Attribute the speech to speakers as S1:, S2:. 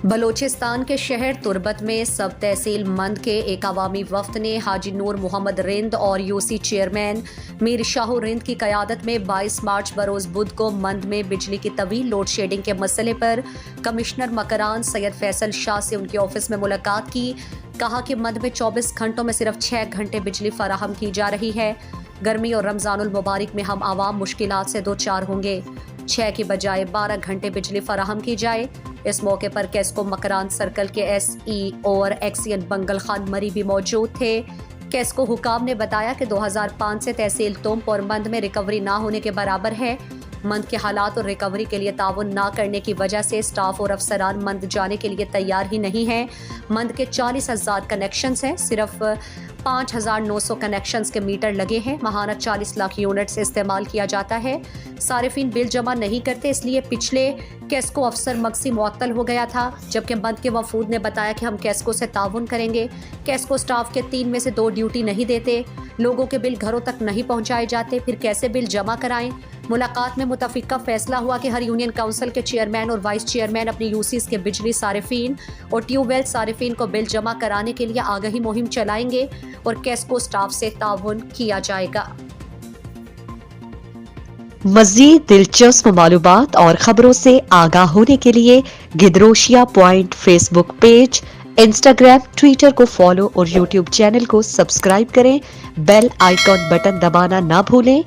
S1: बलोचिस्तान के शहर तुर्बत में सब तहसील मंद के एक अवामी वफ्द ने हाजी नूर मोहम्मद रिंद और यूसी चेयरमैन मीर शाह रिंद की क़यादत में 22 मार्च बरोज़ बुध को मंद में बिजली की तवील लोड शेडिंग के मसले पर कमिश्नर मकरान सैयद फैसल शाह से उनके ऑफिस में मुलाकात की। कहा कि मंद में 24 घंटों में सिर्फ 6 घंटे बिजली फराहम की जा रही है। गर्मी और रमज़ानुल मुबारक में हम आवाम मुश्किलात से दो चार होंगे। 6 की बजाय 12 घंटे बिजली फराहम की जाए। इस मौके पर कैस्को मकरान सर्कल के SE और एक्सियन बंगल खान मरी भी मौजूद थे। कैस्को हुकाम ने बताया कि 2005 से तहसील तुम्प और मंद में रिकवरी ना होने के बराबर है। मंद के हालात और रिकवरी के लिए ताउन ना करने की वजह से स्टाफ और अफसरान मंद जाने के लिए तैयार ही नहीं हैं। मंद के 40,000 कनेक्शंस हैं, सिर्फ 5,900 कनेक्शंस के मीटर लगे हैं। माहाना 40 लाख यूनिट से इस्तेमाल किया जाता है। सारिफिन बिल जमा नहीं करते, इसलिए पिछले कैस्को अफसर मक्सी मुअत्तल हो गया था, जबकि मंद के वफूद ने बताया कि हम कैस्को से ताउन करेंगे। कैस्को स्टाफ के 3 में से 2 ड्यूटी नहीं देते, लोगों के बिल घरों तक नहीं पहुंचाए जाते, फिर कैसे बिल जमा कराएं। मुलाकात में मुतफिका फैसला हुआ कि हर यूनियन काउंसिल के चेयरमैन और वाइस चेयरमैन अपनी यूसीज के बिजली सारिफिन और ट्यूबवेल सारिफिन को बिल जमा कराने के लिए आगाही मुहिम चलाएंगे और कैस्को स्टाफ से ताउन किया जाएगा।
S2: मज़ीद दिलचस्प मालूमात और खबरों से आगाह होने के लिए Gedrosia point Facebook page, Instagram, Twitter को फॉलो और यूट्यूब चैनल को सब्सक्राइब करें। बेल आइकॉन बटन दबाना ना भूलें